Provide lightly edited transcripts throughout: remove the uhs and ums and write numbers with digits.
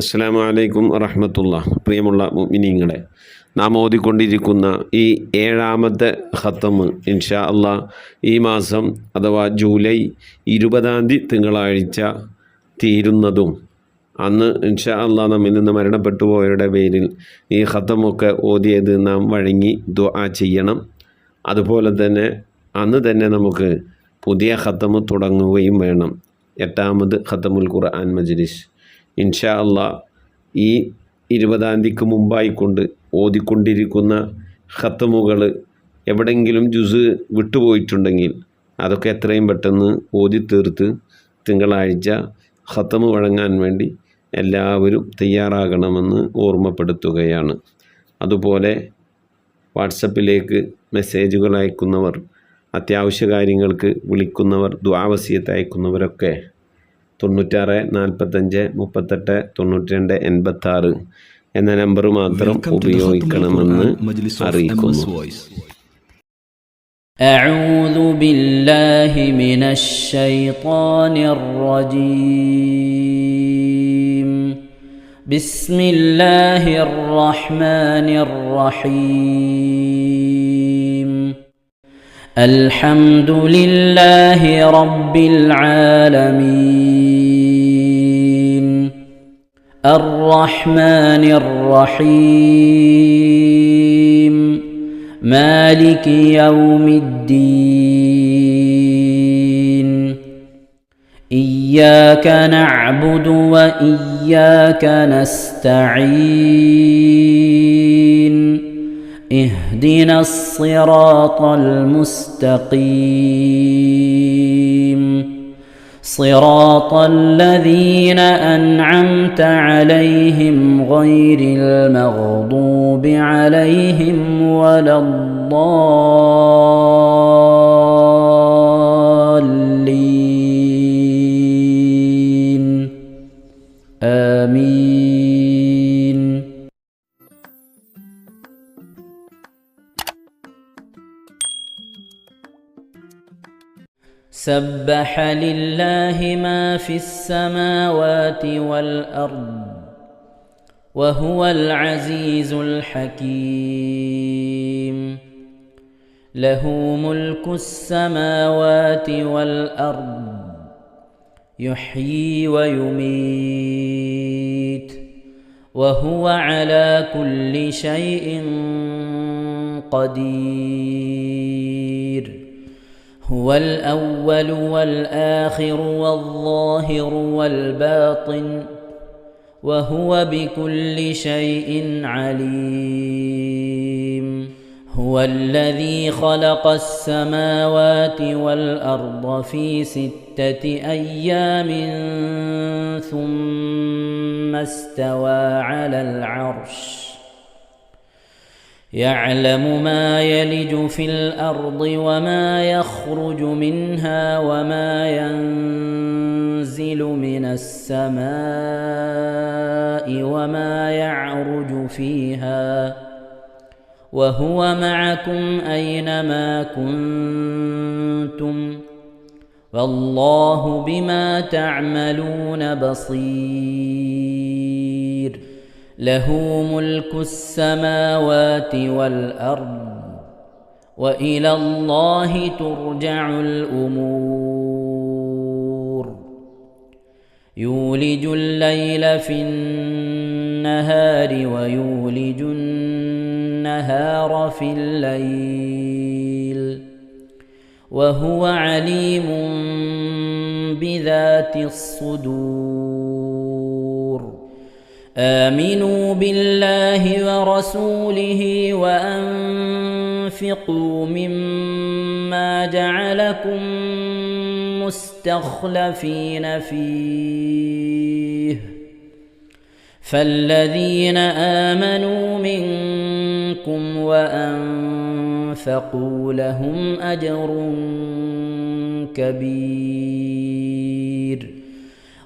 അസ്സലാമു അലൈക്കും വറഹ്മത്തുള്ളാഹി. പ്രിയമുള്ള മുഅ്മിനീങ്ങളെ, നാം ഓതിക്കൊണ്ടിരിക്കുന്ന ഈ 7ാമത്തെ ഖത്തമ് ഇൻഷാ അല്ലാഹ് ഈ മാസം അഥവാ ജൂലൈ 20 തിങ്കളാഴ്ച തീരുന്നതും അന്ന് ഇൻഷാ അല്ലാഹ് നമ്മിൽ നിന്ന് മരണപ്പെട്ടു പോയവരുടെ പേരിൽ ഈ ഖത്തമൊക്കെ ഓതിയത് നാം വഴങ്ങി ദുആ ചെയ്യണം. അതുപോലെ തന്നെ അന്ന് തന്നെ നമുക്ക് പുതിയ ഖത്തമ് തുടങ്ങുകയും വേണം. 8ാമത് ഖത്തമുൽ ഖുർആൻ മജ്ലിസ് ഇൻഷാ അല്ലാഹ് ഈ 20 മുമ്പായിക്കൊണ്ട് ഓതിക്കൊണ്ടിരിക്കുന്ന ഖത്തമുകൾ എവിടെയെങ്കിലും ജുസ് വിട്ടുപോയിട്ടുണ്ടെങ്കിൽ അതൊക്കെ എത്രയും പെട്ടെന്ന് ഓതി തീർത്ത് തിങ്കളാഴ്ച ഖത്തമ് വഴങ്ങാൻ വേണ്ടി എല്ലാവരും തയ്യാറാകണമെന്ന് ഓർമ്മപ്പെടുത്തുകയാണ്. അതുപോലെ വാട്സപ്പിലേക്ക് മെസ്സേജുകൾ അയക്കുന്നവർ, അത്യാവശ്യ കാര്യങ്ങൾക്ക് വിളിക്കുന്നവർ, ദുആ വസിയത്ത് അയക്കുന്നവരൊക്കെ 96 45 38 92 86 എന്ന നമ്പർ മാത്രം ഉപയോഗിക്കണമെന്ന് അറിയിക്കുന്നു. അഊദു ബില്ലാഹി മിനശ് ശൈത്വാനിർ റജീം. ബിസ്മില്ലാഹിർ റഹ്മാനിർ റഹീം. അൽഹംദുലില്ലാഹി റബ്ബിൽ ആലമീൻ. അർറഹ്മാനിർ റഹീം. മാലികി യൗമിദ്ദീൻ. ഇയ്യാക നഅ്ബുദു വ ഇയ്യാക നസ്തഈൻ. اهدنا الصراط المستقيم صراط الذين أنعمت عليهم غير المغضوب عليهم ولا الضالين آمين. سبح لله ما في السماوات والأرض وهو العزيز الحكيم. له ملك السماوات والأرض يحيي ويميت وهو على كل شيء قدير. هو الأول والآخر والظاهر والباطن وهو بكل شيء عليم. هو الذي خلق السماوات والأرض في 6 أيام ثم استوى على العرش. يعلم ما يلج في الأرض وما يخرج منها وما ينزل من السماء وما يعرج فيها وهو معكم أينما كنتم والله بما تعملون بصير. له ملك السماوات والأرض وإلى الله ترجع الأمور. يولج الليل في النهار ويولج النهار في الليل وهو عليم بذات الصدور. آمنوا بالله ورسوله وأنفقوا مما جعلكم مستخلفين فيه فالذين آمنوا منكم وأنفقوا لهم أجر كبير.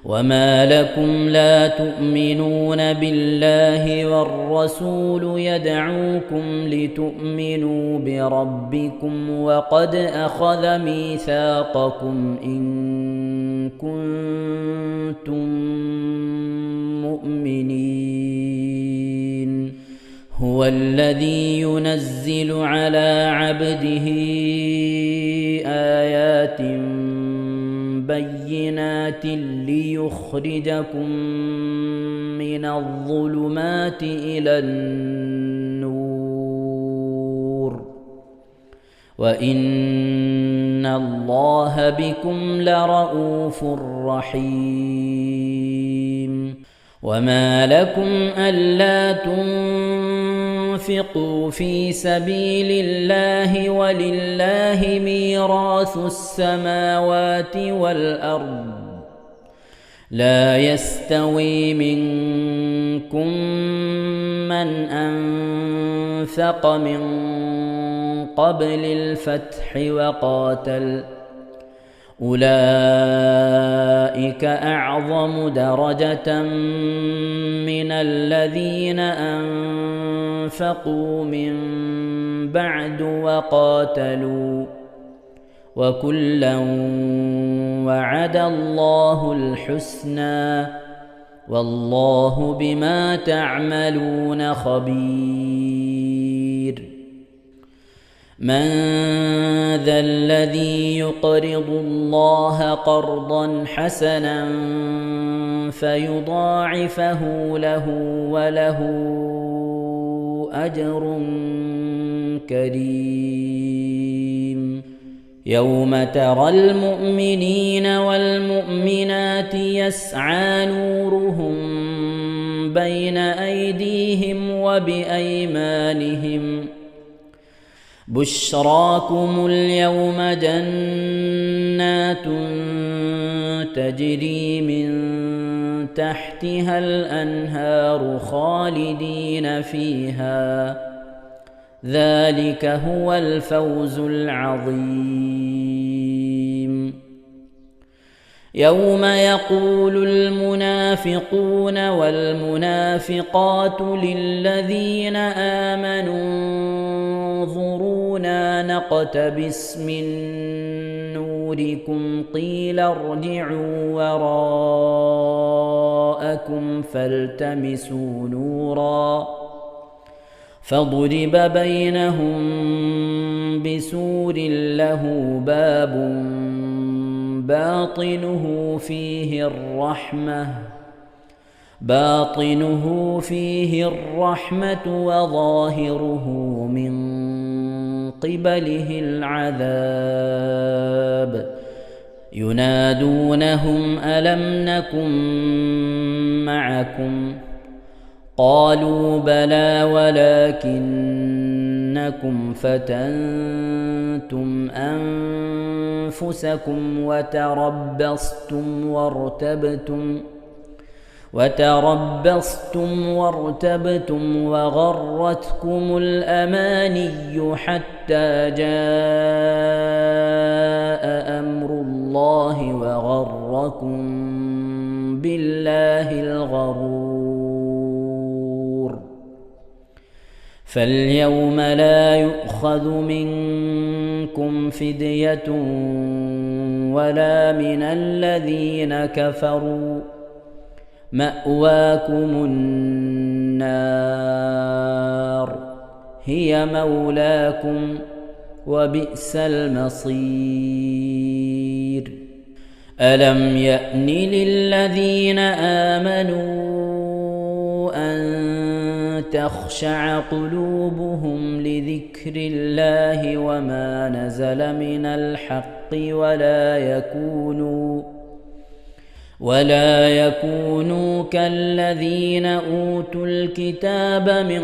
وما لكم لا تؤمنون بالله والرسول يدعوكم لتؤمنوا بربكم وقد أخذ ميثاقكم إن كنتم مؤمنين هو الذي ينزل على عبده آيات بينات ليخرجكم من الظلمات إلى النور وإن الله بكم لرءوف رحيم وما لكم ألا تنفقوا في سبيل الله ولله ميراث السماوات والأرض لا يستوي منكم من أنفق من قبل الفتح وقاتل أولئك أعظم درجة من الذين أنفقوا من بعد وقاتلوا وكلا وعد الله الحسنى والله بما تعملون خبير من ذا الذي يقرض الله قرضا حسنا فيضاعفه له وله أجر كريم يوم ترى المؤمنين والمؤمنات يسعى نورهم بين أيديهم وبأيمانهم بشراكم اليوم جنات تجري من تحتها الأنهار خالدين فيها ذلك هو الفوز العظيم يوم يقول المنافقون والمنافقات للذين آمنوا انظرونا نقتبس من نوركم قيل ارجعوا وراءكم فالتمسوا نورا فضرب بينهم بسور له باب باطنه فيه الرحمة وظاهره من قبله العذاب ينادونهم ألم نكن معكم قالوا بلى ولكنكم فتنتم أنفسكم وتربصتم وارتبتم وغرتكم الأماني حتى جاء أمر الله وغركم بالله الغرور فاليوم لا يؤخذ منكم فدية ولا من الذين كفروا مأواكم النار هي مولاكم وبئس المصير ألم يأن للذين آمنوا أن تخشع قلوبهم لذكر الله وما نزل من الحق ولا يكونوا كالذين أوتوا الكتاب من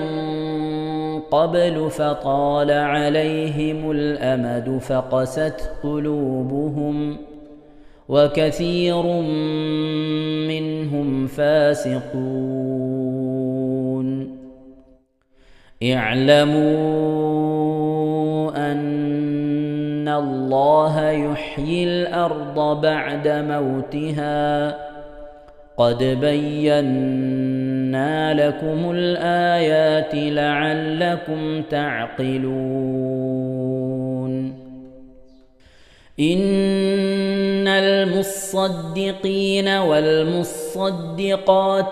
قبل فطال عليهم الأمد فقست قلوبهم وكثير منهم فاسقون اعلموا أن الله يحيي الأرض بعد موتها قد بينا لكم الآيات لعلكم تعقلون إن المصدقين والمصدقات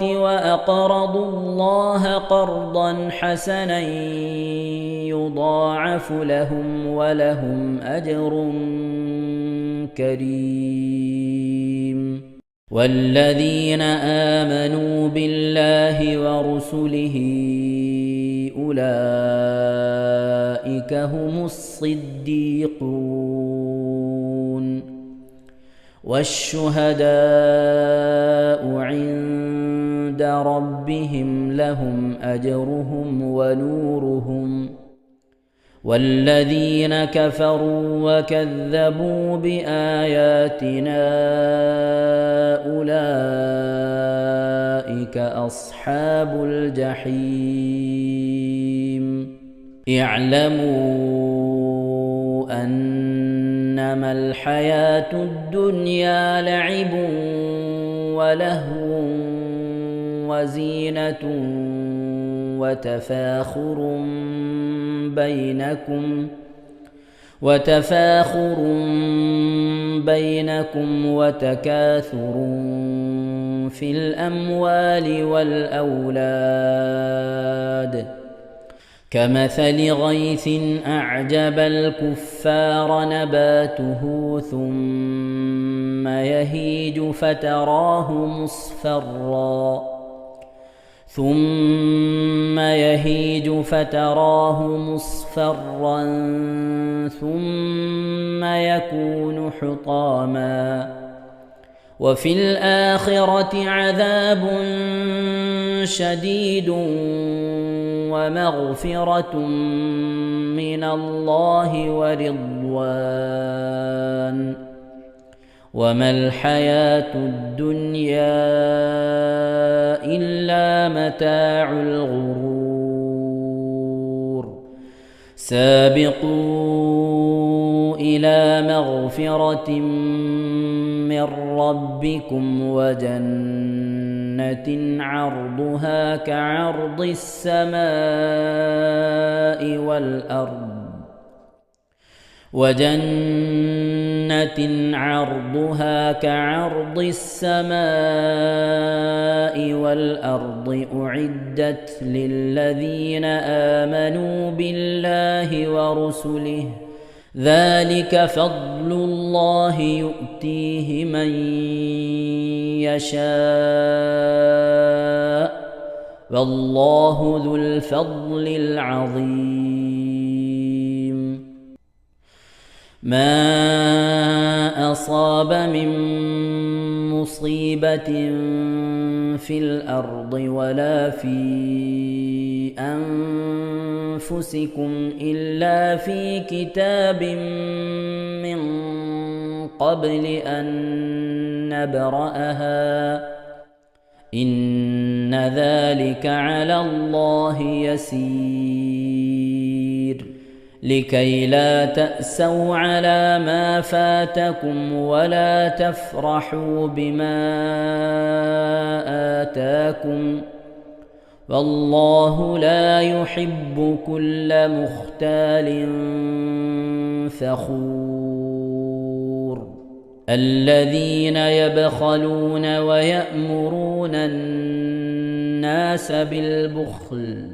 وأقرضوا الله قرضا حسنا يضاعف لهم ولهم أجر كريم. والذين آمنوا بالله ورسله أولئك هم الصديقون والشهداء عند ربهم لهم أجرهم ونورهم. والذين كفروا وكذبوا بآياتنا أولئك أصحاب الجحيم. اعلموا أنما الحياة الدنيا لعب ولهو وزينة وتفاخر بينكم وتكاثر في الأموال والأولاد كمثل غيث أعجب الكفار نباته ثم يهيج فتراه مصفرا ثم يكون حطاما وفي الآخرة عذاب شديد ومغفرة من الله ورضوان وما الحياة الدنيا إلا متاع الغرور. سابقوا إلى مغفرة من ربكم وجنة عرضها كعرض السماء والأرض أعدت للذين آمنوا بالله ورسله ذلك فضل الله يؤتيه من يشاء والله ذو الفضل العظيم. ما أصاب من مصيبة في الأرض ولا في أنفسكم إلا في كتاب من قبل أن نبرأها إن ذلك على الله يسير. لكي لا تأسوا على ما فاتكم ولا تفرحوا بما آتاكم والله لا يحب كل مختال فخور. الذين يبخلون ويأمرون الناس بالبخل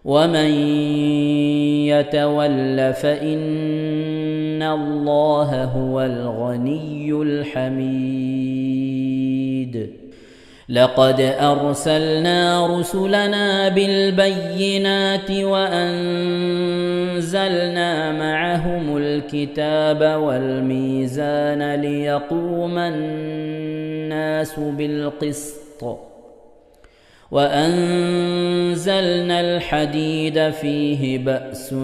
ومن يتول فإن الله هو الغني الحميد. لقد أرسلنا رسلنا بالبينات وأنزلنا معهم الكتاب والميزان ليقوم الناس بالقسط وأنزلنا الحديد فيه بأس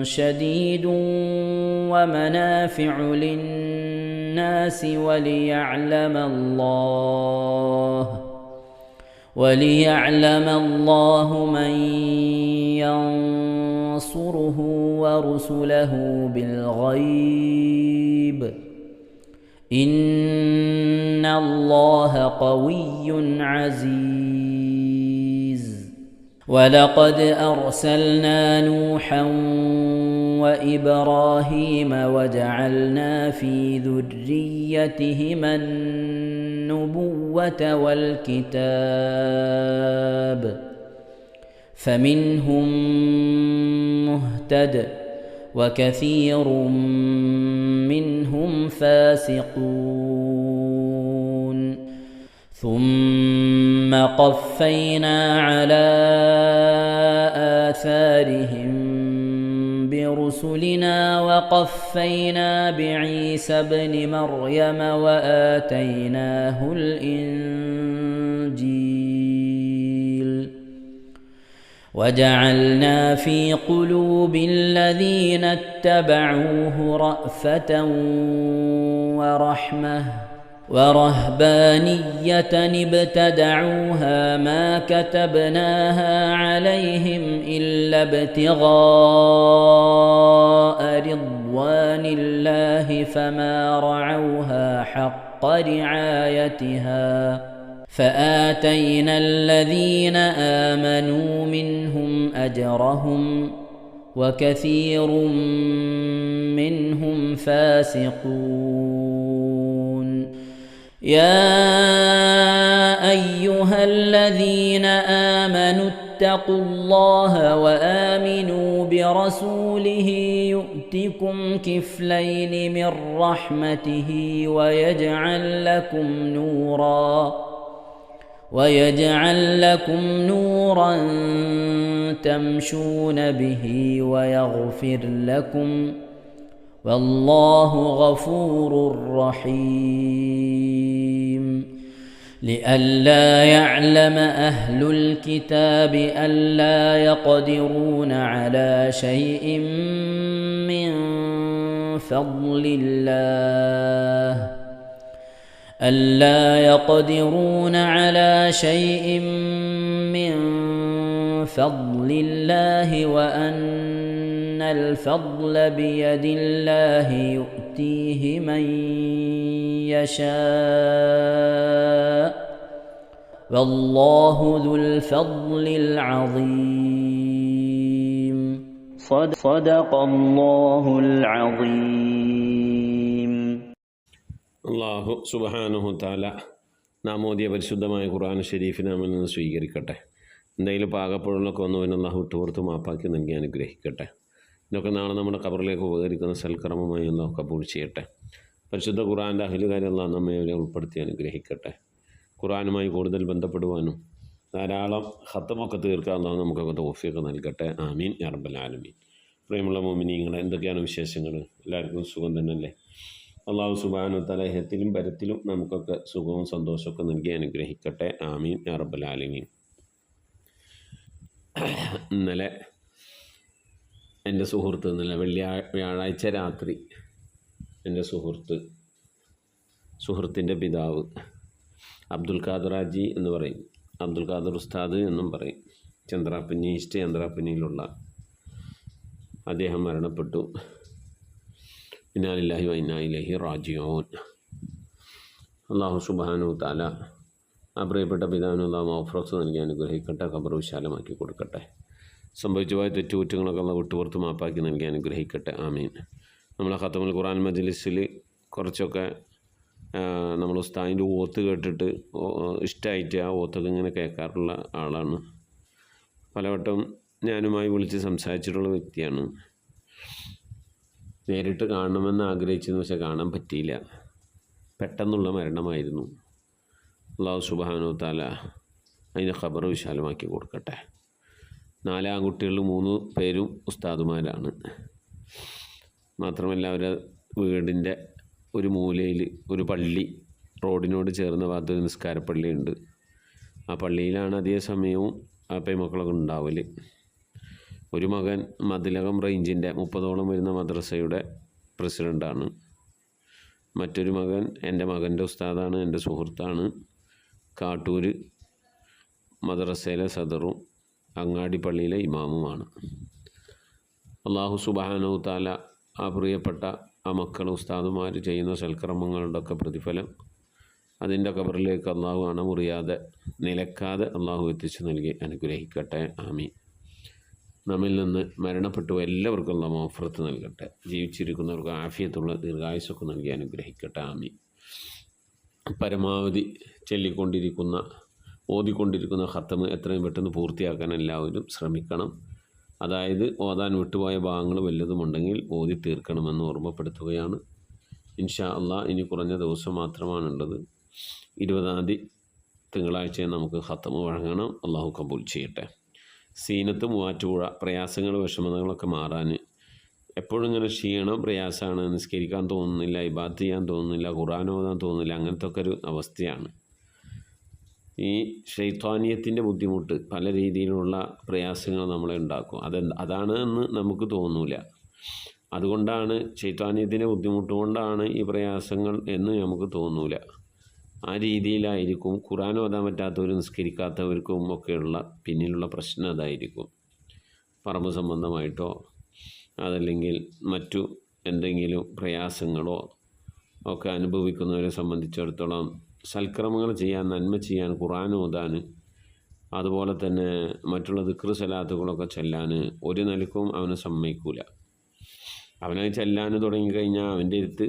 شديد ومنافع للناس وليعلم الله من ينصره ورسله بالغيب إن الله قوي عزيز. ولقد أرسلنا نوحا وإبراهيم وجعلنا في ذريتهما النبوة والكتاب فمنهم مهتد وكثير منهم فاسقون ثم قفينا على آثارهم برسلنا وقفينا بعيسى ابن مريم وآتيناه الإنجيل وجعلنا في قلوب الذين اتبعوه رأفة ورحمة ورهبانية ابتدعوها ما كتبناها عليهم إلا ابتغاء رضوان الله فما رعوها حق رعايتها فآتينا الذين آمنوا منهم أجرهم وكثير منهم فاسقون يا أيها الذين آمنوا اتقوا الله وآمنوا برسوله يؤتكم كفلين من رحمته ويجعل لكم نورا تمشون به ويغفر لكم والله غفور رحيم لئلا يعلم أهل الكتاب ألا يقدرون على شيء من فضل الله وأن الفضل بيد الله يؤتيه من يشاء والله ذو الفضل العظيم صدق الله العظيم. അള്ളാഹു സുബ്ഹാനഹു തആല നാം ഓതിയ പരിശുദ്ധമായ ഖുർആൻ ഷരീഫിനെ നമ്മിൽ നിന്ന് സ്വീകരിക്കട്ടെ. എന്തെങ്കിലും പാകപ്പുഴകളൊക്കെ വന്നവന് അള്ളാഹു വിട്ടുപുറത്ത് മാപ്പാക്കി നൽകി അനുഗ്രഹിക്കട്ടെ. ഇതൊക്കെ നാളെ നമ്മുടെ ഖബറിലേക്ക് ഉപകരിക്കുന്ന സൽക്കർമ്മമായി അള്ളാഹു കബൂൽ ചെയ്യട്ടെ. പരിശുദ്ധ ഖുർആൻ്റെ അഹ്ലുകാരെ അള്ളാഹു നമ്മെ ഉൾപ്പെടുത്തി അനുഗ്രഹിക്കട്ടെ. ഖുർആനുമായി കൂടുതൽ ബന്ധപ്പെടുവാനും ധാരാളം ഖത്തമൊക്കെ തീർക്കാൻ അള്ളാഹു നമുക്കൊക്കെ തൗഫീഖ് നൽകട്ടെ. ആമീൻ യാ റബ്ബൽ ആലമീൻ. പ്രിയമുള്ള മുഅ്മിനീങ്ങളെ, എന്തൊക്കെയാണ് വിശേഷങ്ങൾ? എല്ലാവർക്കും സുഖം തന്നെയല്ലേ? അള്ളാഹു സുബ്ഹാനഹു വ തആല ഇഹത്തിലും പരത്തിലും നമുക്കൊക്കെ സുഖവും സന്തോഷമൊക്കെ നൽകി അനുഗ്രഹിക്കട്ടെ. ആമീൻ യാ റബ്ബൽ ആലമീൻ. ഇന്നലെ എൻ്റെ സുഹൃത്ത് വ്യാഴാഴ്ച രാത്രി എൻ്റെ സുഹൃത്തിൻ്റെ പിതാവ് അബ്ദുൽ ഖാദർ ഹാജി എന്ന് പറയും, അബ്ദുൽ ഖാദർ ഉസ്താദ് എന്നും പറയും, ഈസ്റ്റ് ചന്ദ്രാപ്പന്നിയിലുള്ള അദ്ദേഹം മരണപ്പെട്ടു. ഇന്നാ ലില്ലാഹി വ ഇന്നാ ഇലൈഹി റാജിഊൻ. അല്ലാഹു സുബ്ഹാനഹു വ തആല ആ പ്രിയപ്പെട്ട പിതാവിന് അല്ലാഹു മഗ്ഫിറത്ത് നൽകി അനുഗ്രഹിക്കട്ടെ, ഖബർ വിശാലമാക്കി കൊടുക്കട്ടെ. സംഭവിച്ചു പോയ തെറ്റുകുറ്റങ്ങളൊക്കെ അല്ലാഹു വിട്ടുപുറത്ത് മാപ്പാക്കി നൽകി അനുഗ്രഹിക്കട്ടെ. ആമീൻ. നമ്മളെ ഖത്തമുൽ ഖുർആൻ മജ്ലിസിൽ കുറച്ചൊക്കെ നമ്മൾ ഉസ്താദിൻ്റെ ഓത്ത് കേട്ടിട്ട് ഇഷ്ടമായിട്ട് ആ ഓത്തൊക്കെ ഇങ്ങനെ കേൾക്കാറുള്ള ആളാണ്. പലവട്ടം ഞാനുമായി വിളിച്ച് സംസാരിച്ചിട്ടുള്ള വ്യക്തിയാണ്. നേരിട്ട് കാണണമെന്ന് ആഗ്രഹിച്ചിരുന്നു, പക്ഷെ കാണാൻ പറ്റിയില്ല. പെട്ടെന്നുള്ള മരണമായിരുന്നു. അല്ലാഹു സുബ്ഹാനഹു വ തആല അതിൻ്റെ ഖബർ വിശാലമാക്കി കൊടുക്കട്ടെ. 4 ആൺകുട്ടികളിൽ 3 പേരും ഉസ്താദുമാരാണ്. മാത്രമല്ല അവരെ വീടിൻ്റെ ഒരു മൂലയിൽ ഒരു പള്ളി, റോഡിനോട് ചേർന്ന ഭാഗത്ത് ഒരു നിസ്കാരപ്പള്ളിയുണ്ട്. ആ പള്ളിയിലാണ് അധിക സമയവും ആ പെൺമക്കളൊക്കെ ഉണ്ടാവൽ. ഒരു മകൻ മതിലകം റേഞ്ചിൻ്റെ 30ഓളം വരുന്ന മദ്രസയുടെ പ്രസിഡൻ്റാണ്. മറ്റൊരു മകൻ എൻ്റെ മകൻ്റെ ഉസ്താദാണ്, എൻ്റെ സുഹൃത്താണ്. കാട്ടൂർ മദ്രസയിലെ സദറും അങ്ങാടി പള്ളിയിലെ ഇമാമുമാണ്. അല്ലാഹു സുബ്ഹാനഹു വ തആല ആ പ്രിയപ്പെട്ട ആ മക്കൾ ഉസ്താദുമാർ ചെയ്യുന്ന സൽക്കർമ്മങ്ങളുടെയൊക്കെ പ്രതിഫലം അതിൻ്റെ ഖബറിലേക്ക് അല്ലാഹു അണമുറിയാതെ നിലക്കാതെ അല്ലാഹു എത്തിച്ചു നൽകി അനുഗ്രഹിക്കട്ടെ. ആമീൻ. നമ്മിൽ നിന്ന് മരണപ്പെട്ടു എല്ലാവർക്കും അല്ലാഹു മഗ്ഫിറത്ത് നൽകട്ടെ. ജീവിച്ചിരിക്കുന്നവർക്ക് ആഫിയത്തുള്ള ദീർഘായുസ്സൊക്കെ നൽകി അനുഗ്രഹിക്കട്ടെ. ആമീൻ. പരമാവധി ഓതിക്കൊണ്ടിരിക്കുന്ന ഖത്തമ് എത്രയും പെട്ടെന്ന് പൂർത്തിയാക്കാൻ എല്ലാവരും ശ്രമിക്കണം. അതായത് ഓതാൻ വിട്ടുപോയ ഭാഗങ്ങൾ വല്ലതുമുണ്ടെങ്കിൽ ഓതി തീർക്കണമെന്ന് ഓർമ്മപ്പെടുത്തുകയാണ്. ഇൻഷാ അള്ളാഹ് ഇനി കുറഞ്ഞ ദിവസം മാത്രമാണുള്ളത്. 20-ാം തീയതി തിങ്കളാഴ്ച നമുക്ക് ഖത്തമ് വഴങ്ങണം. അള്ളാഹു കബൂൽ ചെയ്യട്ടെ. സീനത്ത് മൂവാറ്റുപുഴ. പ്രയാസങ്ങൾ വിഷമതകളൊക്കെ മാറാൻ എപ്പോഴും ഇങ്ങനെ ക്ഷീണം പ്രയാസമാണ്, നിസ്കരിക്കാൻ തോന്നുന്നില്ല, ഇബാദത്ത് ചെയ്യാൻ തോന്നുന്നില്ല, ഖുർആൻ ഓതാൻ തോന്നുന്നില്ല, അങ്ങനത്തെ ഒക്കെ ഒരു അവസ്ഥയാണ്. ഈ ശൈത്വാനിയത്തിൻ്റെ ബുദ്ധിമുട്ട് പല രീതിയിലുള്ള പ്രയാസങ്ങൾ നമ്മളെ ഉണ്ടാക്കും. അതാണ് എന്ന് നമുക്ക് തോന്നൂല. അതുകൊണ്ടാണ് ശൈത്വാനിയത്തിൻ്റെ ബുദ്ധിമുട്ട് കൊണ്ടാണ് ഈ പ്രയാസങ്ങൾ എന്ന് നമുക്ക് തോന്നൂല. ആ രീതിയിലായിരിക്കും ഖുർആൻ ഓതാൻ പറ്റാത്തവരും നിസ്കരിക്കാത്തവർക്കും ഒക്കെയുള്ള പിന്നിലുള്ള പ്രശ്നം അതായിരിക്കും. പറമ്പ് സംബന്ധമായിട്ടോ അതല്ലെങ്കിൽ മറ്റു എന്തെങ്കിലും പ്രയാസങ്ങളോ ഒക്കെ അനുഭവിക്കുന്നവരെ സംബന്ധിച്ചിടത്തോളം സൽക്രമങ്ങൾ ചെയ്യാൻ, നന്മ ചെയ്യാൻ, ഖുർആൻ ഓതാൻ, അതുപോലെ തന്നെ മറ്റുള്ള ദിക്ർ സലാത്തുകളൊക്കെ ചെല്ലാൻ ഒരു നിലക്കും അവനെ സമ്മതിക്കൂല. അവനെ ചെല്ലാൻ തുടങ്ങിക്കഴിഞ്ഞാൽ അവൻ്റെ അടുത്ത്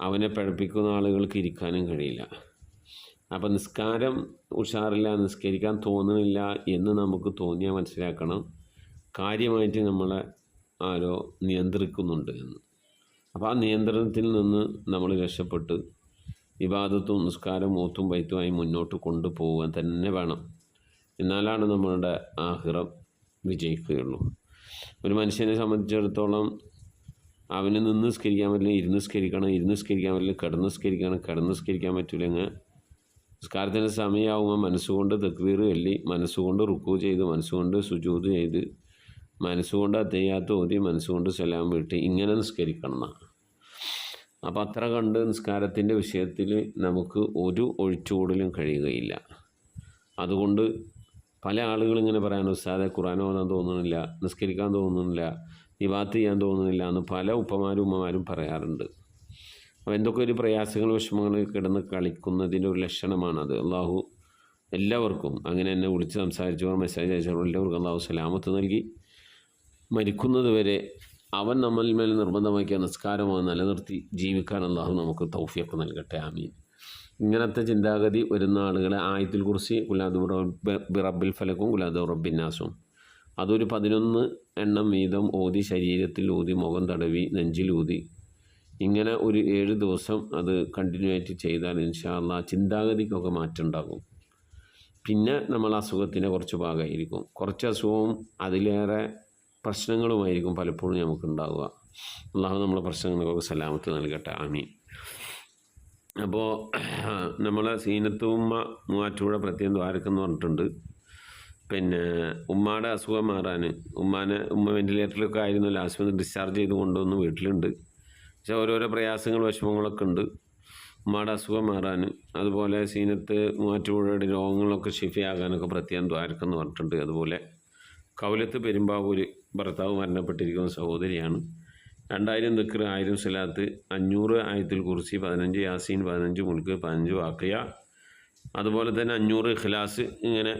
അവനെ പഴപ്പിക്കുന്ന ആളുകൾക്ക് ഇരിക്കാനും കഴിയില്ല. അപ്പം നിസ്കാരം ഉഷാറില്ല, നിസ്കരിക്കാൻ തോന്നുന്നില്ല എന്ന് നമുക്ക് തോന്നിയാൽ മനസ്സിലാക്കണം കാര്യമായിട്ട് നമ്മളെ ആരോ നിയന്ത്രിക്കുന്നുണ്ട് എന്ന്. അപ്പോൾ ആ നിയന്ത്രണത്തിൽ നിന്ന് നമ്മൾ രക്ഷപ്പെട്ട് ഇബാദത്തും നിസ്കാരം ഓത്തും ബൈത്തുമായി മുന്നോട്ട് കൊണ്ടുപോകാൻ തന്നെ വേണം. എന്നാലാണ് നമ്മളുടെ ആഖിറം വിജയിക്കുകയുള്ളൂ. ഒരു മനുഷ്യനെ സംബന്ധിച്ചിടത്തോളം അവന് നിന്ന് നിസ്കരിക്കാൻ പറ്റില്ല, ഇരുന്ന് നിസ്കരിക്കണം, ഇരുന്ന് നിസ്കരിക്കാൻ പറ്റില്ല, കിടന്ന് നിസ്കരിക്കണം, കിടന്ന് നിസ്കരിക്കാൻ പറ്റില്ലെങ്കിൽ നിസ്കാരത്തിൻ്റെ സമയമാകുമ്പോൾ മനസ്സുകൊണ്ട് തക്ബീർ ചൊല്ലി, മനസ്സുകൊണ്ട് റുക്കൂ ചെയ്ത്, മനസ്സുകൊണ്ട് സുജൂദ് ചെയ്ത്, മനസ്സുകൊണ്ട് അത്തഹിയ്യാത്ത് ഓതി, മനസ്സുകൊണ്ട് സലാം വീട്ടി ഇങ്ങനെ നിസ്കരിക്കണം എന്നാണ്. അപ്പോൾ അത്ര കണ്ട് നിസ്കാരത്തിൻ്റെ വിഷയത്തിൽ നമുക്ക് ഒരു ഒഴിച്ചുകൂടലും കഴിയുകയില്ല. അതുകൊണ്ട് പല ആളുകളിങ്ങനെ പറയാൻ, ഉസ്താദെ ഖുർആൻ ഓതാൻ തോന്നുന്നില്ല, നിസ്കരിക്കാൻ തോന്നുന്നില്ല, ഇബാദത്ത് ചെയ്യാൻ തോന്നുന്നില്ല എന്ന് പല ഉപ്പമാരും ഉമ്മമാരും പറയാറുണ്ട്. അപ്പോൾ എന്തൊക്കെ ഒരു പ്രയാസങ്ങൾ വിഷമങ്ങൾ കിടന്ന് കളിക്കുന്നതിൻ്റെ ഒരു ലക്ഷണമാണത്. അള്ളാഹു എല്ലാവർക്കും അങ്ങനെ എന്നെ വിളിച്ച് സംസാരിച്ചവർ, മെസ്സേജ് അയച്ചവർ എല്ലാവർക്കും അള്ളാഹു സലാമത്ത് നൽകി മരിക്കുന്നത് വരെ അവൻ നമ്മളിൽ മേൽ നിർബന്ധമാക്കിയ നിസ്കാരമോ നിലനിർത്തി ജീവിക്കാൻ അള്ളാഹു നമുക്ക് തൗഫീഖ് നൽകട്ടെ. ആമീൻ. ഇങ്ങനത്തെ ചിന്താഗതി വരുന്ന ആളുകളെ ആയത്തുൽ കുർസി, കുലാദു ബിറബ്ബിൽ ഫലക്കും, കുലാദു റബ്ബിന്നാസും അതൊരു 11 എണ്ണം വീതം ഓതി, ശരീരത്തിൽ ഊതി, മുഖം തടവി, നെഞ്ചിലൂതി, ഇങ്ങനെ ഒരു 7 ദിവസം അത് കണ്ടിന്യൂ ആയിട്ട് ചെയ്താൽ ഇൻഷാ അള്ളാഹ് ചിന്താഗതിക്കൊക്കെ മാറ്റം ഉണ്ടാകും. പിന്നെ നമ്മൾ അസുഖത്തിൻ്റെ കുറച്ച് ഭാഗമായിരിക്കും, കുറച്ച് അസുഖവും അതിലേറെ പ്രശ്നങ്ങളുമായിരിക്കും പലപ്പോഴും നമുക്കുണ്ടാവുക. അള്ളാഹു നമ്മളെ പ്രശ്നങ്ങൾക്കൊക്കെ സലാമത്ത് നൽകട്ടെ. ആമീൻ. അപ്പോൾ നമ്മളെ സീനത്ത് ഉമ്മ മൂവാറ്റുപുഴ പ്രത്യേകം ദ്വാരക്കെന്ന് പറഞ്ഞിട്ടുണ്ട്. പിന്നെ ഉമ്മയുടെ അസുഖം മാറാൻ ഉമ്മ വെൻറ്റിലേറ്ററിലൊക്കെ ആയിരുന്നല്ലോ, ആശുപത്രി ഡിസ്ചാർജ് ചെയ്ത് കൊണ്ടുവന്ന് വീട്ടിലുണ്ട്. പക്ഷേ ഓരോരോ പ്രയാസങ്ങൾ വിഷമങ്ങളൊക്കെ ഉണ്ട് ഉമ്മയുടെ അസുഖം മാറാൻ. അതുപോലെ സീനത്ത് മൂവാറ്റുപുഴയുടെ രോഗങ്ങളൊക്കെ ഷിഫയാകാനൊക്കെ പ്രത്യേകം ദ്വാരക്കെന്ന് പറഞ്ഞിട്ടുണ്ട്. അതുപോലെ കൗലത്ത് പെരുമ്പാവൂർ ഭർത്താവ് മരണപ്പെട്ടിരിക്കുന്ന സഹോദരിയാണ്. 2000 ദിക്ർ, 1000 സലാത്ത്, 500 ആയത്തുൽ കുർസി, 15 യാസീൻ, 15 മുൽക്ക്, 15 വാഖിയ, അതുപോലെ തന്നെ 500 ഇഖ്ലാസ് ഇങ്ങനെ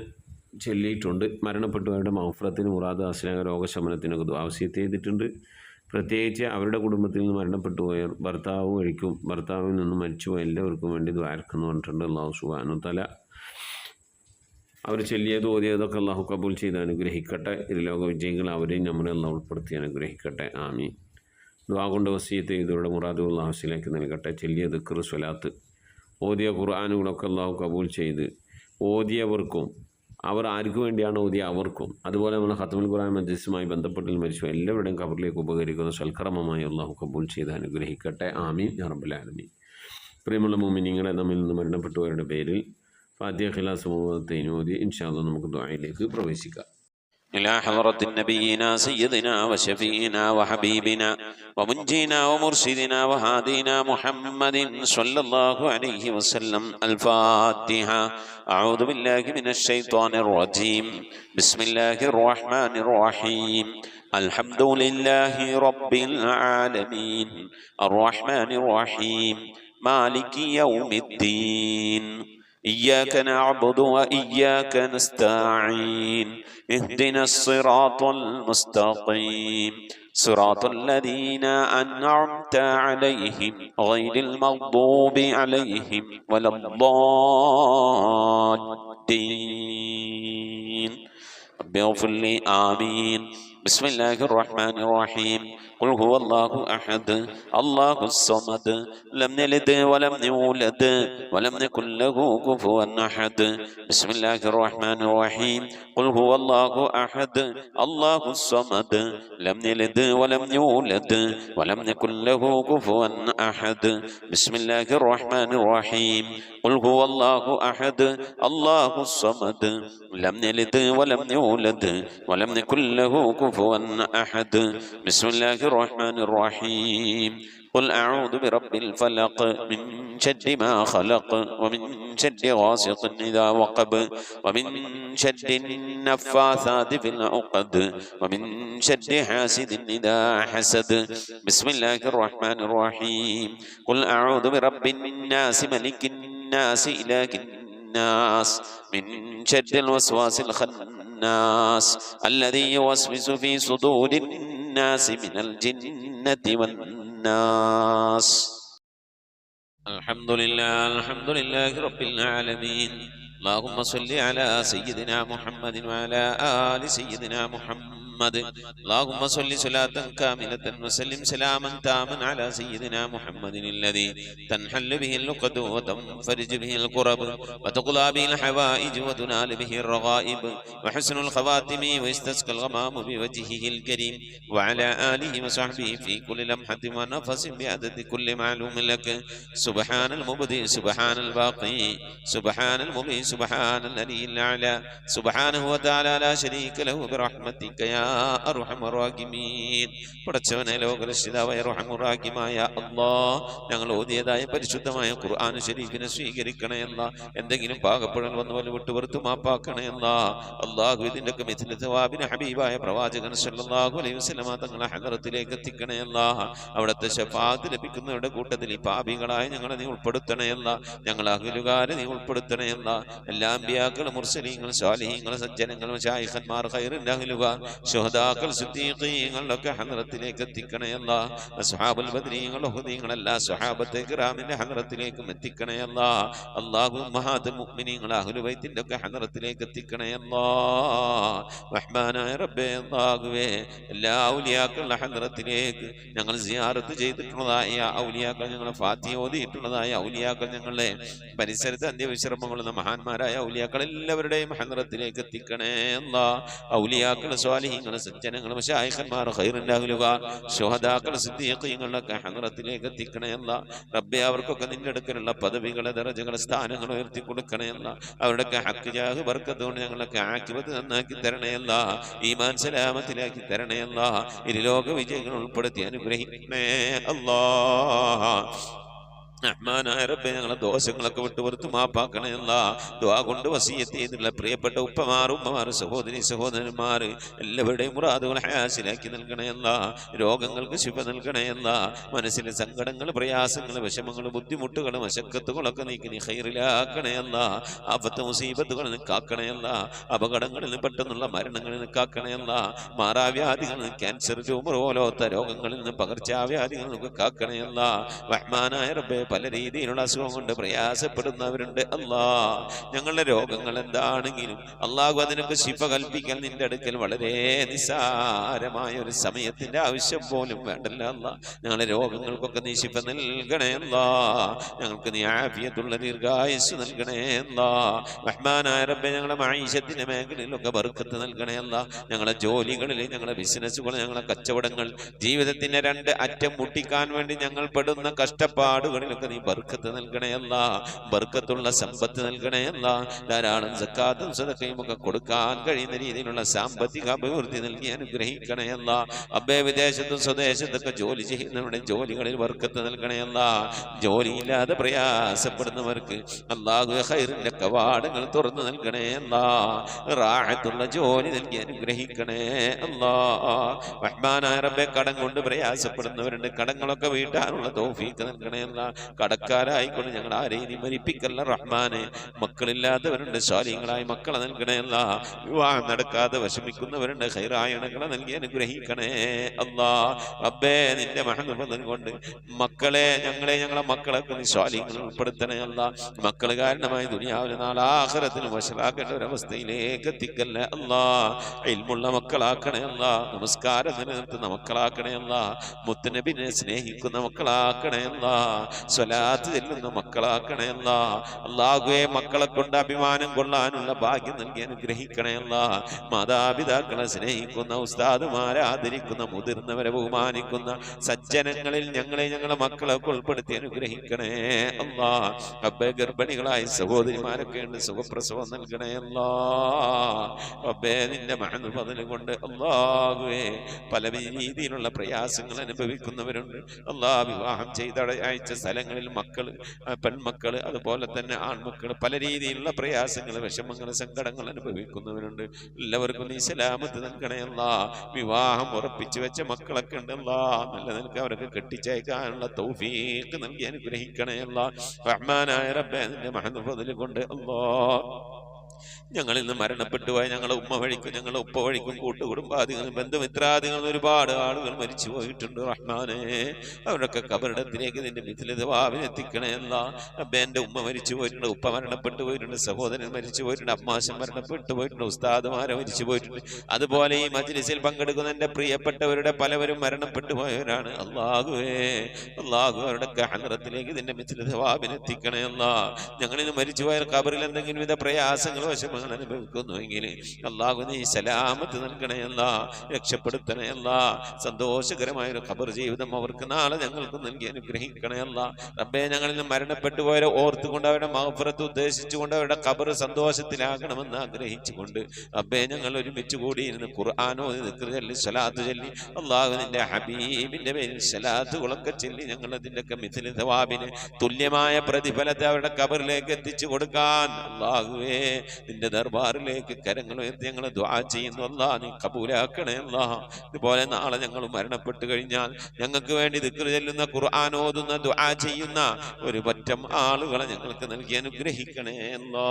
ചൊല്ലിയിട്ടുണ്ട്. മരണപ്പെട്ടവരുടെ മഗ്ഫിറത്തിന്, മുറാദ് ഹാസിലായ രോഗശമനത്തിനൊക്കെ ദുആവസിയത്ത് ചെയ്തിട്ടുണ്ട്. പ്രത്യേകിച്ച് അവരുടെ കുടുംബത്തിൽ നിന്ന് മരണപ്പെട്ടു പോയവർ, ഭർത്താവ് വഴിക്കും ഭർത്താവിൽ നിന്ന് മരിച്ചുപോയ എല്ലാവർക്കും വേണ്ടി ദ്വാരക്കെന്ന് പറഞ്ഞിട്ടുണ്ട്. അല്ലാഹു സുബ്ഹാനഹു തആല അവർ ചൊല്ലിയത് ഓതിയതൊക്കെ അള്ളാഹു കബൂൽ ചെയ്ത് അനുഗ്രഹിക്കട്ടെ. ഇരുലോക വിജയികൾ അവരെയും നമ്മളെ അള്ളാഹു ഉൾപ്പെടുത്തി അനുഗ്രഹിക്കട്ടെ. ആമീൻ. ദുആ കൊണ്ട് വസിയത്ത് ചെയ്തവരുടെ മുറാദ് അല്ലാഹു ഹാസിലാക്കി നൽകട്ടെ. ചൊല്ലിയ ദിക്ർ, സ്വലാത്ത്, ഓതിയ ഖുർആനുകളൊക്കെ അള്ളാഹു കബൂൽ ചെയ്ത് ഓതിയവർക്കും, അവർ ആർക്കു വേണ്ടിയാണ് ഓതിയ അവർക്കും, അതുപോലെ നമ്മൾ ഖത്മുൽ ഖുർആൻ മജ്ലിസുമായി ബന്ധപ്പെട്ട് മരിച്ചു എല്ലാവരുടെയും ഖബറിലേക്ക് ഉപകരിക്കുന്ന സൽക്കർമ്മമായി അള്ളാഹു കബൂൽ ചെയ്ത് അനുഗ്രഹിക്കട്ടെ. ആമീൻ യാ റബ്ബൽ ആലമീൻ. പ്രിയമുള്ള മുഅ്മിനീങ്ങളെ, നമ്മിൽ നിന്ന് മരണപ്പെട്ടവരുടെ പേരിൽ ഫാത്തിഹ, ഖിലാസ്, മുഅവ്വദത്തൈൻ ഓതി ഇൻഷാ അല്ലാഹ് നമുക്ക് ദുആയിലേക്ക് പ്രവേശിക്കാം. إلى حضرة نبينا سيدنا وشفينا وحبيبنا ومنجينا ومرشدنا وهادينا محمد صلى الله عليه وسلم. الفاتحة. أعوذ بالله من الشيطان الرجيم. بسم الله الرحمن الرحيم. الحمد لله رب العالمين الرحمن الرحيم مالك يوم الدين إياك نعبد وإياك نستعين اهدنا الصراط المستقيم صراط الذين أنعمت عليهم غير المغضوب عليهم ولا الضالين رب اغفر لي آمين بسم الله الرحمن الرحيم قل هو الله أحد الله الصمد لم يلد ولم يولد ولم يكن له كفوا أحد بسم الله الرحمن الرحيم قل هو الله أحد الله الصمد لم يلد ولم يولد ولم يكن له كفوا أحد بسم الله الرحمن الرحيم قل هو الله أحد الله الصمد لم يلد ولم يولد ولم يكن له كفوا أحد بسم الله الرحمن الرحيم قل أعوذ برب الفلق من شر ما خلق ومن شر غاسق إذا وقب ومن شر النفاثات في العقد ومن شر حاسد إذا حسد بسم الله الرحمن الرحيم قل أعوذ برب الناس ملك الناس إله الناس من شر الوسواس الخناس الذي يوسوس في صدور الناس من الجنة والناس الحمد لله رب العالمين اللهم صل على سيدنا محمد وعلى آل سيدنا محمد اللهم صل صلاة كاملة وسلم سلاما تاما على سيدنا محمد الذي تنحل به اللقد وتنفرج به الكرب وتقضى به الحوائج وتنال به الرغائب وحسن الخواتم ويستسقى الغمام بوجهه الكريم وعلى آله وصحبه في كل لمحة ونفس بعدد كل معلوم لك سبحان المبدئ سبحان الباقي سبحان المبين سبحان الذي الأعلى سبحانه وتعالى لا شريك له برحمتك يا അർഹമർ റഹീമീൻ. പടച്ചവനെ ലോകരക്ഷിതാവായ അർഹമർ റഹീമായ അല്ലാഹ്, ഞങ്ങൾ ഓതിയതായ പരിശുദ്ധമായ ഖുർആൻ ശരീഫിനെ സ്വീകരിക്കണേ അല്ലാഹ്. എന്തെങ്കിലും പാകപ്പെടൽ വന്നു പോലെ വിട്ടുപുറത്തു മാപ്പാക്കണേ അല്ലാഹ്. അല്ലാഹു ഇതിൻ്റെയൊക്കെ മിഥില സവാബിന് ഹബീബായ പ്രവാചകൻ സല്ലല്ലാഹു അലൈഹി വസല്ലമ തങ്ങളെ ഹദറത്തിലേക്ക് എത്തിക്കണേ അല്ലാഹ്. അവിടുത്തെ ശഫാഅത്ത് ലഭിക്കുന്നവരുടെ കൂട്ടത്തിൽ ഈ പാപികളായ ഞങ്ങളെ നീ ഉൾപ്പെടുത്തണേ അല്ലാഹ്. ഞങ്ങൾ അഹ്ലുകാരെ നീ ഉൾപ്പെടുത്തണേ അല്ലാഹ്. എല്ലാ അമ്പിയാക്കളും മുർസലീങ്ങൾ സ്വാലിഹീങ്ങൾ സജ്ജനങ്ങൾ മശായിഖന്മാർ ഖൈറിൻ്റെ അഹ്ലുകാർ ശുഹദാക്കൾ സിദ്ദീഖീങ്ങളൊക്കെ ഹദ്റത്തിലേക്ക് എത്തിക്കണേ അല്ലാഹ്. അസ്ഹാബുൽ ബദ്രീങ്ങൾ ഉഹദീങ്ങൾ എല്ലാ സ്വഹാബത്തെ കിറാമിന്റെ ഹദ്റത്തിലേക്കും എത്തിക്കണേ അല്ലാഹ്. അല്ലാഹു ഉമ്മഹാത്തുൽ മുഅ്മിനീങ്ങൾ അഹ്ലു ബൈത്തിന്റെ ഒക്കെ ഹദ്റത്തിലേക്ക് എത്തിക്കണേ അല്ലാഹ്. റഹ്മാനായ റബ്ബേ അല്ലാഹുവേ, എല്ലാ ഔലിയാക്കളുടെ ഹദ്റത്തിലേക്ക് ഞങ്ങൾ സിയാറത്ത് ചെയ്തിട്ടുള്ളതായ ഔലിയാക്കൾ, ഞങ്ങളെ ഫാത്തിഹ ഓതിയിട്ടുള്ളതായ ഔലിയാക്കൾ, ഞങ്ങളുടെ പരിസരത്ത് അന്ത്യവിശ്രമങ്ങളുള്ള മഹാന്മാരായ ഔലിയാക്കൾ എല്ലാവരുടെയും ഹദ്റത്തിലേക്ക് എത്തിക്കണേ അല്ലാഹ്. ഔലിയാക്കൾ സ്വാലിഹീങ്ങൾ സജ്ജനങ്ങൾ മശായിഖന്മാർ ഖൈറിൻ്റെ അഹ്ലുകാർ ശുഹദാക്കൾ സിദ്ദീഖീങ്ങളൊക്കെ ഹദ്റത്തിലേക്ക് എത്തിക്കണേ അല്ലാഹ്. റബ്ബേ, അവർക്കൊക്കെ നിന്റെ അടുക്കലുള്ള പദവികളെ ദറജകളെ സ്ഥാനങ്ങൾ ഉയർത്തി കൊടുക്കണേ അല്ലാഹ്. അവരുടെയൊക്കെ ഹഖ് ജാഹ് ബർക്കത്ത് കൊണ്ട് ഞങ്ങളൊക്കെ ആഖിബത്ത് നന്നാക്കി തരണേ അല്ലാഹ്. ഈമാൻ സലാമത്തിലാക്കി തരണേ അല്ലാഹ്. ഇരുലോക വിജയങ്ങൾ ഉൾപ്പെടുത്തി അനുഗ്രഹിക്കണേ അല്ലാഹ്. റഹ്മാനായ റബ്ബേ, ഞങ്ങളെ ദോഷങ്ങളൊക്കെ വിട്ടുപുറത്ത് മാപ്പാക്കണേ അല്ലാഹ്. ദുആ കൊണ്ട് വസിയത്ത് ചെയ്തിട്ടുള്ള പ്രിയപ്പെട്ട ഉപ്പമാർ സഹോദരി സഹോദരന്മാർ എല്ലാവരുടെയും മുറാദുകൾ ഹാസിലാക്കി നൽകണേ അല്ലാഹ്. രോഗങ്ങൾക്ക് ശിഫ നൽകണേ അല്ലാഹ്. മനസ്സിലെ സങ്കടങ്ങൾ, പ്രയാസങ്ങൾ, വിഷമങ്ങൾ, ബുദ്ധിമുട്ടുകൾ, മശക്കത്തുകളൊക്കെ നീക്കി നീ ഖൈറിലാക്കണേ അല്ലാഹ്. ആഫത്ത് മുസീബത്തുകളിൽ നിന്ന് കാക്കണേ അല്ലാഹ്. അപകടങ്ങളിൽ നിന്ന് പെട്ടെന്നുള്ള മരണങ്ങളിൽ നിന്ന് കാക്കണേ അല്ലാഹ്. മാറാവ്യാധികളിൽ നിന്ന്, ക്യാൻസർ, ട്യൂമർ പോലത്തെ രോഗങ്ങളിൽ നിന്ന്, പകർച്ചവ്യാധികളിൽ നിന്നൊക്കെ കാക്കണേ അല്ലാഹ്. റഹ്മാനായ റബ്ബേ, പല രീതിയിലുള്ള അസുഖം കൊണ്ട് പ്രയാസപ്പെടുന്നവരുണ്ട് അല്ലാഹ്. ഞങ്ങളുടെ രോഗങ്ങൾ എന്താണെങ്കിലും അല്ലാഹു അതിനൊക്കെ ശിഫ കൽപ്പിക്കാൻ നിന്റെ അടുക്കൽ വളരെ നിസ്സാരമായ ഒരു സമയത്തിന്റെ ആവശ്യം പോലും വേണ്ടല്ല അല്ലാഹ്. ഞങ്ങളുടെ രോഗങ്ങൾക്കൊക്കെ നീ ശിഫ നൽകണേ അല്ലാഹ്. ഞങ്ങൾക്ക് നീ ആഫിയത്തുള്ള ദീർഘായുസ്സ് നൽകണേ അല്ലാഹ്. റഹ്മാനായ റബ്ബേ, ഞങ്ങളുടെ മഈശത്തിന്റെ മേഖലയിലൊക്കെ ബർക്കത്ത് നൽകണേ അല്ലാഹ്. ഞങ്ങളുടെ ജോലികളിൽ, ഞങ്ങളുടെ ബിസിനസ്സുകൾ, ഞങ്ങളുടെ കച്ചവടങ്ങൾ, ജീവിതത്തിന്റെ രണ്ട് അറ്റം മുട്ടിക്കാൻ വേണ്ടി ഞങ്ങൾ പെടുന്ന കഷ്ടപ്പാടുകളിൽ നീ ബർക്കത്ത് നൽകണേ അല്ലാഹ്. ബർക്കത്തുള്ള സമ്പത്ത് നൽകണേ അല്ലാഹ്. ധാരാളം സക്കാത്തും സദഖയും ഒക്കെ കൊടുക്കാൻ കഴിയുന്ന രീതിയിലുള്ള സാമ്പത്തിക അഭിവൃദ്ധി നൽകി അനുഗ്രഹിക്കണേ അല്ലാഹ്. അബ്ബേ, വിദേശത്തും സ്വദേശത്തൊക്കെ ജോലി ചെയ്യുന്നവരുടെ ജോലികളിൽ ബർക്കത്ത് നൽകണേ അല്ലാഹ്. ജോലിയില്ലാതെ പ്രയാസപ്പെടുന്നവർക്ക് അല്ലാഹു ഖൈറിന്റെ കവാടങ്ങൾ തുറന്നു നൽകണേ അല്ലാഹ്. റാഹത്തുള്ള ജോലി നൽകി അനുഗ്രഹിക്കണേ അല്ലാഹ്. റഹ്മാനായ റബ്ബേ, കടം കൊണ്ട് പ്രയാസപ്പെടുന്നവരുണ്ട്, കടങ്ങളൊക്കെ വീട്ടാനുള്ള തൗഫീഖ് നൽകണേ അല്ലാഹ്. കടക്കാരായിക്കൊണ്ട് ഞങ്ങൾ ആരെയും നീ മരിപ്പിക്കല്ല റഹ്മാനെ. മക്കളില്ലാത്തവരുണ്ട്, സ്വാലിഹീങ്ങളായ മക്കളെ നൽകണേ അല്ലാ. വിവാഹം നടക്കാതെ വിഷമിക്കുന്നവരുണ്ട്, ഖൈറായ ഇണകളെ നൽകി അനുഗ്രഹിക്കണേ അല്ലാ. റബ്ബേ നിന്റെ മഹത്വം കൊണ്ട് മക്കളെ ഞങ്ങളെ മക്കളൊക്കെ നീ സ്വാലിഹീങ്ങളിൽ ഉൾപ്പെടുത്തണേ അല്ലാ. മക്കൾ കാരണമായി ദുനിയാവിലെ നാളെ ആഖിറത്തിലും വശലാക്കേണ്ട ഒരവസ്ഥയിലേക്ക് എത്തിക്കല്ലേ അല്ലാ. ഇൽമുള്ള മക്കളാക്കണേ അല്ലാ. നമസ്കാരം നിലനിർത്തുന്ന മക്കളാക്കണേ അല്ലാ. മുത്തുനബിനെ സ്നേഹിക്കുന്ന മക്കളാക്കണേ അല്ലാ. സ്വലാത്ത് ചെല്ലുന്ന മക്കളാക്കണേ അല്ലാ. അല്ലാഹുവേ മക്കളെ കൊണ്ട് അഭിമാനം കൊള്ളാനുള്ള ഭാഗ്യം നൽകി അനുഗ്രഹിക്കണേ അല്ലാ. മാതാപിതാക്കളെ സ്നേഹിക്കുന്ന, ഉസ്താദുമാരെ ആദരിക്കുന്ന, മുതിർന്നവരെ ബഹുമാനിക്കുന്ന സജ്ജനങ്ങളിൽ ഞങ്ങളെ മക്കളൊക്കെ ഉൾപ്പെടുത്തി അനുഗ്രഹിക്കണേ അല്ലാ. റബ്ബേ ഗർഭിണികളായ സഹോദരിമാരൊക്കെ ഉണ്ട്, സുഖപ്രസവം നൽകണേ അല്ലാ. റബ്ബേ നിന്റെ മഹത്വം കൊണ്ട് അല്ലാഹുവേ പല രീതിയിലുള്ള പ്രയാസങ്ങൾ അനുഭവിക്കുന്നവരുണ്ട് അല്ലാ. വിവാഹം ചെയ്ത അയച്ച സ്ഥലങ്ങളിൽ മക്കൾ, പെൺമക്കൾ, അതുപോലെ തന്നെ ആൺമക്കൾ പല രീതിയിലുള്ള പ്രയാസങ്ങൾ, വിഷമങ്ങൾ, സങ്കടങ്ങൾ അനുഭവിക്കുന്നവരുണ്ട്. എല്ലാവർക്കും നീ സലാമത്ത് നൽകണേ അല്ലാ. വിവാഹം ഉറപ്പിച്ചു വെച്ച മക്കളൊക്കെ ഉണ്ടല്ലാ, നല്ല നിനക്ക് അവർക്ക് കെട്ടിച്ചയക്കാനുള്ള തൗഫീഖ് നൽകി അനുഗ്രഹിക്കണേ അല്ലാ. റഹ്മാനായ റബ്ബേ നിന്റെ മഹത്വം കൊണ്ട് അല്ലാ ഞങ്ങളിൽ നിന്ന് മരണപ്പെട്ടു പോയ ഞങ്ങളെ ഉമ്മ വഴിക്കും ഞങ്ങളെ ഉപ്പ വഴിക്കും കൂട്ടുകുടുംബാദികളും ബന്ധുമിത്രാദികളും ഒരുപാട് ആളുകൾ മരിച്ചു പോയിട്ടുണ്ട് റഹ്മാനെ. അവരൊക്കെ കബറിടത്തിലേക്ക് നിന്റെ മിഥിലിതവാവിനെത്തിക്കണേ അല്ലാ. റബ്ബേ എൻ്റെ ഉമ്മ മരിച്ചു പോയിട്ടുണ്ട്, ഉപ്പ മരണപ്പെട്ടു പോയിട്ടുണ്ട്, സഹോദരൻ മരിച്ചു പോയിട്ടുണ്ട്, അമ്മാശൻ മരണപ്പെട്ടു പോയിട്ടുണ്ട്, ഉസ്താദുമാരെ മരിച്ചു പോയിട്ടുണ്ട്. അതുപോലെ ഈ മജ്ലിസിൽ പങ്കെടുക്കുന്ന എൻ്റെ പ്രിയപ്പെട്ടവരുടെ പലവരും മരണപ്പെട്ടു പോയവരാണ്. അല്ലാഹുവേ അവരുടെ ഹദ്റത്തിലേക്ക് നിന്റെ മിഥിലിതവാവിനെത്തിക്കണേ അല്ലാ. ഞങ്ങളിൽ മരിച്ചു പോയ കബറിൽ എന്തെങ്കിലും വിധ പ്രയാസങ്ങൾ വശമങ്ങൾ അനുഭവിക്കുന്നുവെങ്കിൽ അല്ലാഹു നീ സലാമത്ത് നൽകണേ അല്ലാ, രക്ഷപ്പെടുത്തണേ അല്ലാ. സന്തോഷകരമായ ഒരു ഖബർ ജീവിതം അവർക്ക് നാളെ ഞങ്ങൾക്ക് നൽകി അനുഗ്രഹിക്കണേ അല്ലാ. റബ്ബേ ഞങ്ങളിൽ നിന്ന് മരണപ്പെട്ടു പോയവരെ ഓർത്തുകൊണ്ട് അവരുടെ മഗ്ഫിറത്ത് ഉദ്ദേശിച്ചുകൊണ്ട് അവരുടെ ഖബർ സന്തോഷത്തിലാകണമെന്ന് ആഗ്രഹിച്ചുകൊണ്ട് റബ്ബേ ഞങ്ങൾ ഒരുമിച്ച് കൂടിയിരുന്ന് ഖുർആനോ ദിക്ർ ചൊല്ലി സ്വലാത്ത് ചൊല്ലി അല്ലാഹു നിന്റെ ഹബീബിന്റെ പേരിൽ സ്വലാത്തുകളൊക്കെ ചൊല്ലി ഞങ്ങൾ അതിൻ്റെയൊക്കെ മിഥില സവാബിന് തുല്യമായ പ്രതിഫലത്തെ അവരുടെ ഖബറിലേക്ക് എത്തിച്ചു കൊടുക്കാൻ അല്ലാഹുവേ നിന്റെ ദർബാറിലേക്ക് കരങ്ങൾ ഉയർത്തി ഞങ്ങൾ ദുആ ചെയ്യുന്നു അല്ലാ. നീ കബൂലാക്കണേ അല്ലാ. ഇതുപോലെ നാളെ ഞങ്ങൾ മരണപ്പെട്ടു കഴിഞ്ഞാൽ ഞങ്ങൾക്ക് വേണ്ടി ദിക്ർ ചൊല്ലുന്ന, ഖുർആൻ ഓതുന്ന, ദുആ ചെയ്യുന്ന ഒരു പറ്റം ആളുകളെ ഞങ്ങൾക്ക് നൽകി അനുഗ്രഹിക്കണേ അല്ലാ.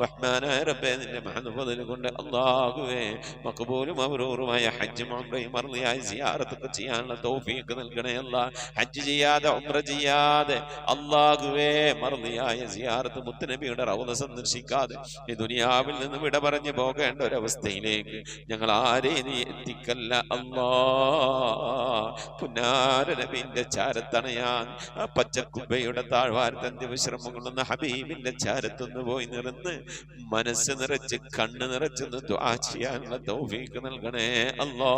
റഹ്മാനായ റബ്ബേ നിന്റെ മഹത്വം കൊണ്ട് അല്ലാഹുവേ മഖബൂലും മബ്റൂറുമായ ഹജ്ജും ഉംറയും മർളിയായ സിയാറത്തൊക്കെ ചെയ്യാനുള്ള തൗഫീഖ് നൽകണേ അല്ലാ. ഹജ്ജ് ചെയ്യാതെ ഉംറ ചെയ്യാതെ അല്ലാഹുവേ മർളിയായ സിയാറത്ത് മുത്തുനബിയുടെ റൗള സന്ദർശിക്കാതെ ഈ ദുനിയാവിൽ നിന്ന് വിട പറഞ്ഞു പോകേണ്ട ഒരവസ്ഥയിലേക്ക് ഞങ്ങൾ ആരെയും നീ എത്തിക്കല്ല അല്ലാ. പുന്നാര നബിന്റെ ചാരത്തണയാൻ ആ പച്ചക്കുബയുടെ താഴ്വാരത്തന്ത്യ വിശ്രമം കൊള്ളുന്ന ഹബീബിന്റെ ചാരത്തൊന്ന് പോയി നിറന്ന് മനസ്സ് നിറച്ച് കണ്ണ് നിറച്ചൊന്ന് ദുആ ചെയ്യാനുള്ള തൗഫീഖ് നൽകണേ അല്ലാ.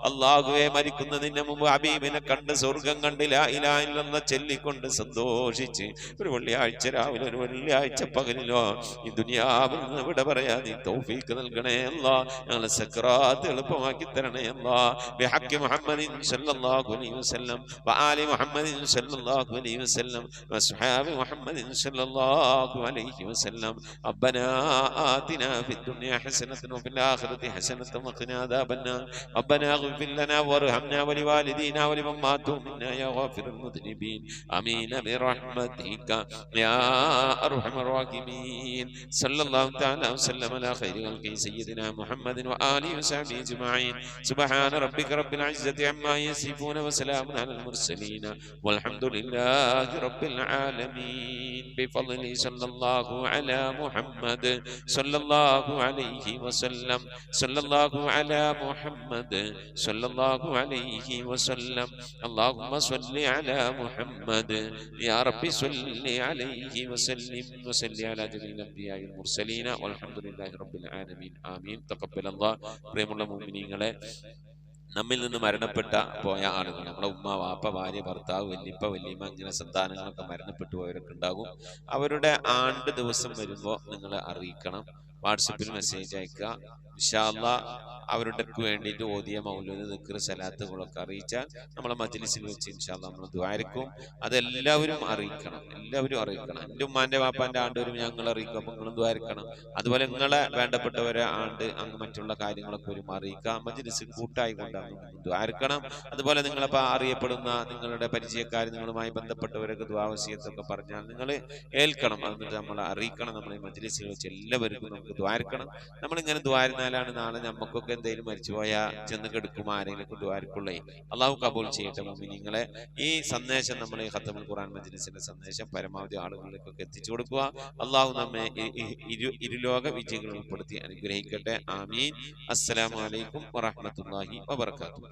അല്ലാഹുവേ മരിക്കുന്നതിന് മുമ്പ് ഹബീബിനെ കണ്ട് സ്വർഗം കണ്ട് ലാ ഇലാഹ ഇല്ലല്ലാഹ് ചൊല്ലിക്കൊണ്ട് സന്തോഷിച്ച് ഒരു വെള്ളിയാഴ്ച രാവിലെ ഒരു വെള്ളിയാഴ്ച പകലിലോ ഈ ദുനിയാവിൽ നിന്ന് വിട പറയാ നീ തൗഫീഖ് നൽകണേ അല്ലാ. ഞങ്ങളെ സക്രാത്ത് എളുപ്പമാക്കി തരണേ അല്ലാ. ബിഹഖി മുഹമ്മദിൻ സല്ലല്ലാഹു അലൈഹി വസല്ലം വആലി മുഹമ്മദിൻ സല്ലല്ലാഹു അലൈഹി വസല്ലം വസ്ഹാബി മുഹമ്മദിൻ സല്ലല്ലാഹു അലൈഹി വസല്ലം. റബ്ബനാ ആതിനാ ഫിദ് ദുനിയ ഹസനതൻ വഫിൽ ആഖിറതി ഹസനതൻ വഖിനാ അദാബന്നാർ. റബ്ബനാ ഇഗ്ഫിർ ലനാ വർഹംനാ വലിവാലിദീനാ വലിമൻ മാതു മിന്നാ യാ ഗാഫിറുൽ മുദ്നിബീൻ. ആമീൻ ബിറഹ്മതിക യാ അർഹമർ റഹീമീൻ. സല്ലല്ലാഹു തആല വസല്ലം അലാ ഖൈരി ഖൽഖി സയ്യിദിനാ മുഹമ്മദിൻ വആലിഹി വസഹ്ബിഹി അജ്മഈൻ. സുബ്ഹാന റബ്ബിക റബ്ബിൽ ഇസ്സതി അമ്മാ യസിഫൂന വസലാമുൻ അലൽ മുർസലീൻ വൽഹംദുലില്ലാഹി റബ്ബിൽ ആലമീൻ. ബിഫദ്ലി സല്ലല്ലാഹു അലാ മുഹമ്മദ് സല്ലല്ലാഹു അലൈഹി വസല്ലം. സല്ലല്ലാഹു അലാ മുഹമ്മദ് സല്ലല്ലാഹു അലൈഹി വസല്ലം. അല്ലാഹുമ്മ സ്വല്ലി അലാ മുഹമ്മദ് യാ റബ്ബി സ്വല്ലി അലൈഹി വസല്ലിം വസല്ലി അലാ ജമീഇൽ അംബിയാഇൽ മുർസലീന വൽഹംദുലില്ലാഹി റബ്ബിൽ ആലമീൻ. ആമീൻ. തഖബ്ബലല്ലാഹ്. പ്രിയമുള്ള മുഅ്മിനീങ്ങളെ, നമ്മിൽ നിന്ന് മരണപ്പെട്ട പോയ ആളുകൾ, നമ്മുടെ ഉമ്മ, വാപ്പ, ഭാര്യ, ഭർത്താവ്, വല്യപ്പ, വല്യമ്മ, ഇങ്ങനെ സന്താനങ്ങളൊക്കെ മരണപ്പെട്ടു പോയവരൊക്കെ ഉണ്ടാകും. അവരുടെ ആണ്ട് ദിവസം വരുമ്പോൾ നിങ്ങൾ അറിയിക്കണം. വാട്സപ്പിൽ മെസ്സേജ് അയക്കുക. ഇൻഷാ അല്ലാഹ് അവരുടെക്ക് വേണ്ടിയിട്ട് ഓതിയ മൗലൂദ് ദിക്ർ സലാത്തുകളൊക്കെ അറിയിച്ചാൽ നമ്മളെ മജ്ലിസിൽ വെച്ച് ഇൻഷാ അല്ലാഹ് നമ്മൾ ദുആരിക്കും. അതെല്ലാവരും അറിയിക്കണം, എല്ലാവരും അറിയിക്കണം. എൻ്റെ ഉമ്മാന്റെ വാപ്പാന്റെ ആണ്ട് വരും ഞങ്ങൾ അറിയിക്കും, അപ്പൊ നിങ്ങളും ദുആരിക്കണം. അതുപോലെ നിങ്ങളെ വേണ്ടപ്പെട്ടവരെ ആണ്ട് അങ്ങ് മറ്റുള്ള കാര്യങ്ങളൊക്കെ വരും അറിയിക്കുക. മജ്ലിസ് കൂട്ടായി കൊണ്ടാണ് ദുആരിക്കണം. അതുപോലെ നിങ്ങളിപ്പോൾ അറിയപ്പെടുന്ന നിങ്ങളുടെ പരിചയക്കാർ, നിങ്ങളുമായി ബന്ധപ്പെട്ടവരൊക്കെ ദുആവസിയത്തൊക്കെ പറഞ്ഞാൽ നിങ്ങൾ ഏൽക്കണം. എന്നിട്ട് നമ്മളെ അറിയിക്കണം. നമ്മൾ ഈ മജ്ലിസിൽ വെച്ച് എല്ലാവർക്കും നമുക്ക് ദ്വാരിക്കണം. നമ്മളിങ്ങനെ ദ്വാരുന്നാലാണ് നാളെ നമുക്കൊക്കെ എന്തെങ്കിലും മരിച്ചുപോയാൽ ചെന്ന് കെടുക്കും ആരെങ്കിലും ദ്വാരക്കുള്ളേ. അള്ളാഹു കബൂൽ ചെയ്യട്ടെ മുഅ്മിനീങ്ങളെ. ഈ സന്ദേശം നമ്മൾ ഈ ഖത്തമുൽ ഖുർആൻ മജ്ലിസിന്റെ സന്ദേശം പരമാവധി ആളുകളിലേക്കൊക്കെ എത്തിച്ചു കൊടുക്കുക. അള്ളാഹു നമ്മെ ഇരുലോക വിജയികൾ ഉൾപ്പെടുത്തി അനുഗ്രഹിക്കട്ടെ. ആമീൻ. അസ്സലാമു അലൈക്കും വറഹ്മത്തുള്ളാഹി വബറകാതുഹു.